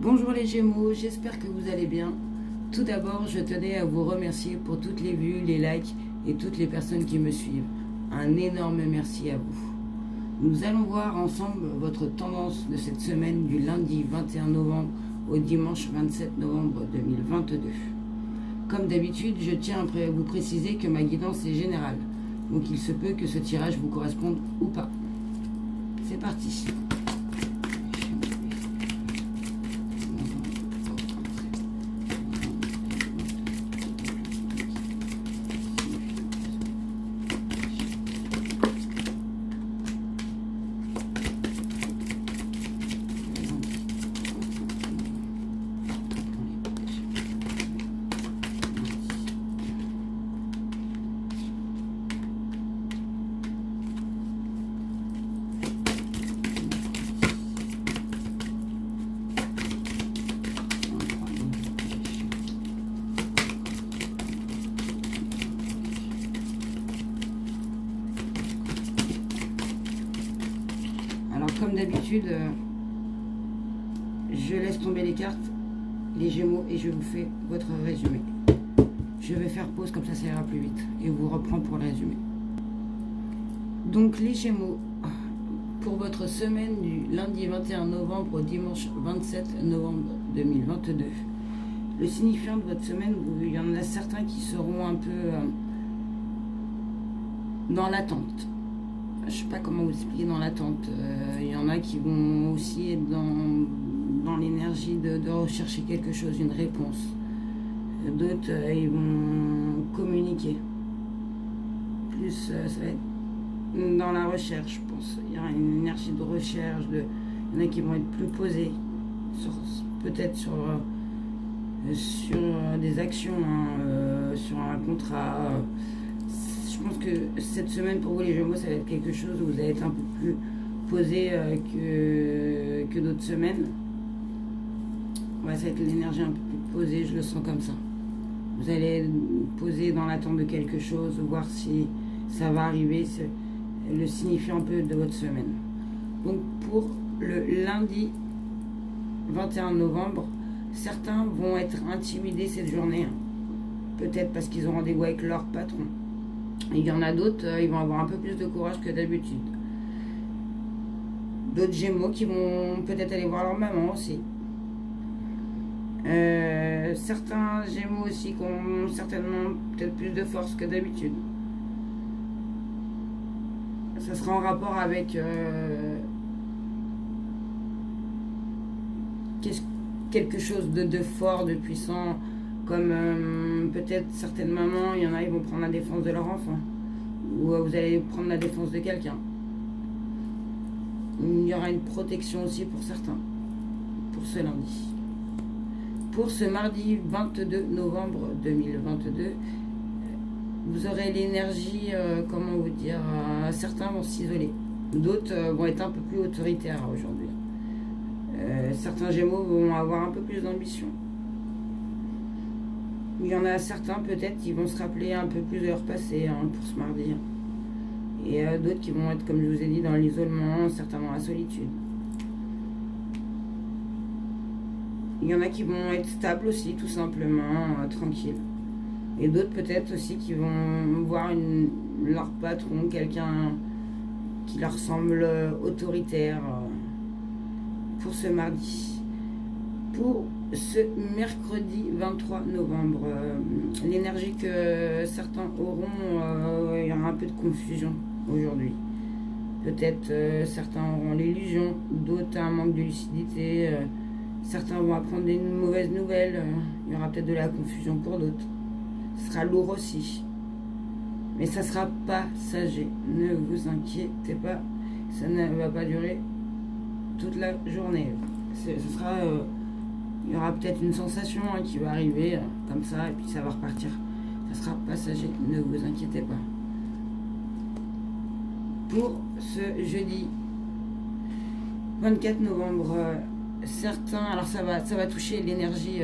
Bonjour les Gémeaux, j'espère que vous allez bien. Tout d'abord, je tenais à vous remercier pour toutes les vues, les likes et toutes les personnes qui me suivent. Un énorme merci à vous. Nous allons voir ensemble votre tendance de cette semaine du lundi 21 novembre au dimanche 27 novembre 2022. Comme d'habitude, je tiens à vous préciser que ma guidance est générale. Donc il se peut que ce tirage vous corresponde ou pas. C'est parti. Alors comme d'habitude, je laisse tomber les cartes, les Gémeaux, et je vous fais votre résumé. Je vais faire pause, comme ça ira plus vite, et vous reprends pour le résumé. Donc les Gémeaux, pour votre semaine du lundi 21 novembre au dimanche 27 novembre 2022, le signifiant de votre semaine, il y en a certains qui seront un peu dans l'attente. Je ne sais pas comment vous expliquer dans l'attente. Il y en a qui vont aussi être dans l'énergie de rechercher quelque chose, une réponse. D'autres, ils vont communiquer. Plus, ça va être dans la recherche, je pense. Il y aura une énergie de recherche. Il y en a qui vont être plus posés, peut-être sur des actions, sur un contrat. Je pense que cette semaine pour vous les Gémeaux, ça va être quelque chose où vous allez être un peu plus posé que d'autres semaines. Ouais, ça va être l'énergie un peu plus posée, je le sens comme ça. Vous allez poser dans l'attente de quelque chose, voir si ça va arriver, c'est le signifiant un peu de votre semaine. Donc pour le lundi 21 novembre, certains vont être intimidés cette journée, peut-être parce qu'ils ont rendez-vous avec leur patron. Il y en a d'autres, ils vont avoir un peu plus de courage que d'habitude. D'autres Gémeaux qui vont peut-être aller voir leur maman aussi. Certains Gémeaux aussi qui ont certainement peut-être plus de force que d'habitude. Ça sera en rapport avec quelque chose de fort, de puissant. Comme peut-être certaines mamans, il y en a, ils vont prendre la défense de leur enfant. Ou vous allez prendre la défense de quelqu'un. Il y aura une protection aussi pour certains. Pour ce lundi. Pour ce mardi 22 novembre 2022, vous aurez l'énergie, comment vous dire, certains vont s'isoler. D'autres vont être un peu plus autoritaires aujourd'hui. Certains Gémeaux vont avoir un peu plus d'ambition. Il y en a certains peut-être qui vont se rappeler un peu plus de leur passé pour ce mardi. Et d'autres qui vont être, comme je vous ai dit, dans l'isolement, certains dans la solitude. Il y en a qui vont être stables aussi, tout simplement, tranquilles. Et d'autres peut-être aussi qui vont voir leur patron, quelqu'un qui leur semble autoritaire pour ce mardi. Pour ce mercredi 23 novembre, l'énergie que certains auront, il y aura un peu de confusion aujourd'hui. Peut-être certains auront l'illusion, d'autres un manque de lucidité, certains vont apprendre des mauvaises nouvelles, il y aura peut-être de la confusion pour d'autres. Ce sera lourd aussi, mais ça ne sera pas passager, ne vous inquiétez pas, ça ne va pas durer toute la journée. Ce sera... il y aura peut-être une sensation qui va arriver comme ça et puis ça va repartir. Ça sera passager, ne vous inquiétez pas. Pour ce jeudi 24 novembre, certains, alors ça va toucher l'énergie,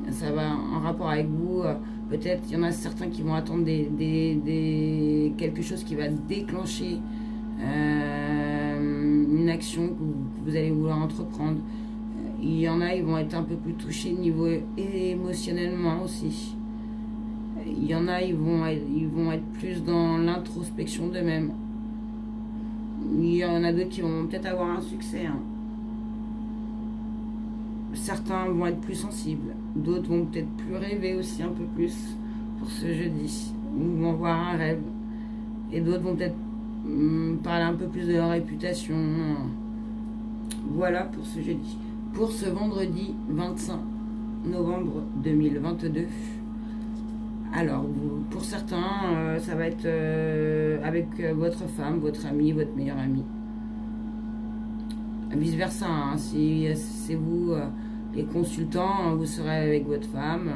ça va en rapport avec vous. Peut-être il y en a certains qui vont attendre quelque chose qui va déclencher une une action que vous allez vouloir entreprendre. Il y en a, ils vont être un peu plus touchés niveau émotionnellement aussi. Il y en a, ils vont être plus dans l'introspection d'eux-mêmes. Il y en a d'autres qui vont peut-être avoir un succès. Certains vont être plus sensibles. D'autres vont peut-être plus rêver aussi un peu plus pour ce jeudi. Ou vont voir un rêve. Et d'autres vont peut-être parler un peu plus de leur réputation. Voilà pour ce jeudi. Pour ce vendredi 25 novembre 2022. Alors, pour certains, ça va être avec votre femme, votre ami, votre meilleur ami. Vice versa, hein, si c'est vous, les consultants, vous serez avec votre femme,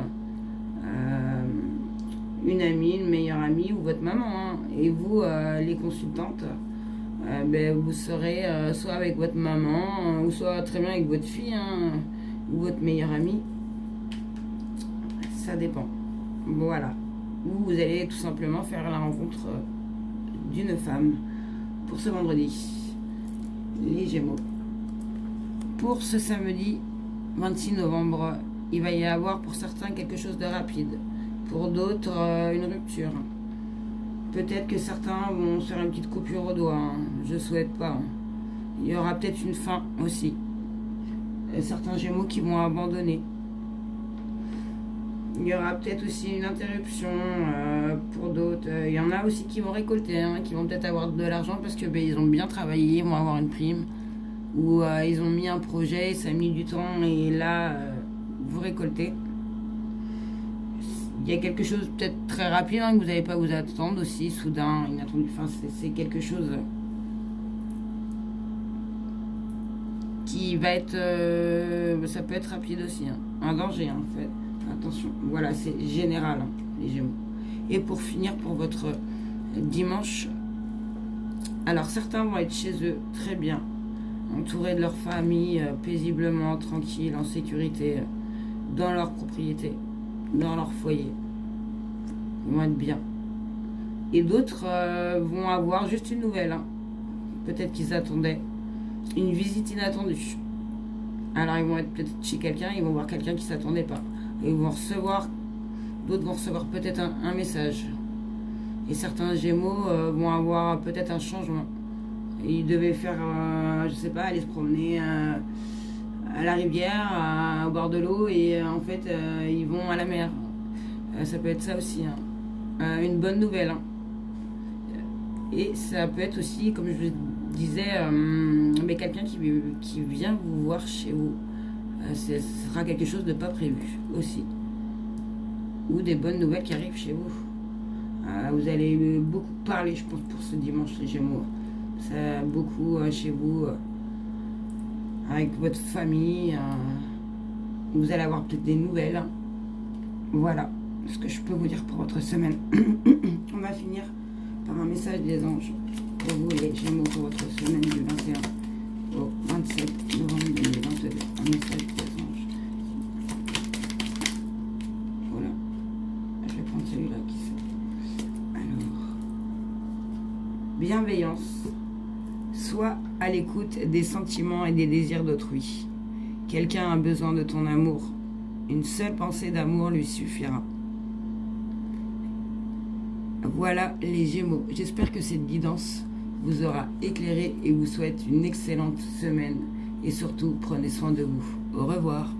une amie, une meilleure amie ou votre maman. Hein. Et vous, les consultantes, vous serez soit avec votre maman, ou soit très bien avec votre fille, hein, ou votre meilleure amie. Ça dépend. Voilà. Ou vous allez tout simplement faire la rencontre d'une femme pour ce vendredi. Les Gémeaux. Pour ce samedi 26 novembre, il va y avoir pour certains quelque chose de rapide. Pour d'autres, une rupture. Peut-être que certains vont se faire une petite coupure au doigt. Hein. Je souhaite pas. Hein. Il y aura peut-être une fin aussi. Certains Gémeaux qui vont abandonner. Il y aura peut-être aussi une interruption pour d'autres. Il y en a aussi qui vont récolter, hein, qui vont peut-être avoir de l'argent parce que ils ont bien travaillé, ils vont avoir une prime. Ou ils ont mis un projet, ça a mis du temps et là, vous récoltez. Il y a quelque chose peut-être très rapide hein, que vous n'allez pas vous attendre aussi, soudain, inattendu. Enfin, c'est quelque chose qui va être... ça peut être rapide aussi. Hein. Un danger en fait. Attention, voilà, c'est général, hein, les Gémeaux. Et pour finir, pour votre dimanche, alors certains vont être chez eux très bien, entourés de leur famille, paisiblement, tranquille, en sécurité, dans leur propriété, dans leur foyer. Ils vont être bien. Et d'autres vont avoir juste une nouvelle. Hein. Peut-être qu'ils attendaient une visite inattendue. Alors ils vont être peut-être chez quelqu'un, ils vont voir quelqu'un qui ne s'attendait pas. Et ils vont recevoir, d'autres vont recevoir peut-être un message. Et certains Gémeaux vont avoir peut-être un changement. Ils devaient faire, je sais pas, aller se promener à la rivière, au bord de l'eau, et en fait, ils vont à la mer. Ça peut être ça aussi. Hein. Une bonne nouvelle. Hein. Et ça peut être aussi, comme je disais, mais quelqu'un qui vient vous voir chez vous. Ce sera quelque chose de pas prévu aussi. Ou des bonnes nouvelles qui arrivent chez vous. Vous allez beaucoup parler, je pense, pour ce dimanche, les Gémeaux. Ça, beaucoup chez vous, avec votre famille. Vous allez avoir peut-être des nouvelles. Hein. Voilà ce que je peux vous dire pour votre semaine. On va finir par un message des anges pour vous, les Gémeaux, pour votre semaine du 21 au 27 novembre 2022. Un message des anges. Voilà. Je vais prendre celui-là qui c'est. Alors. Bienveillance. Sois à l'écoute des sentiments et des désirs d'autrui. Quelqu'un a besoin de ton amour. Une seule pensée d'amour lui suffira. Voilà les Gémeaux. J'espère que cette guidance vous aura éclairé et vous souhaite une excellente semaine. Et surtout, prenez soin de vous. Au revoir.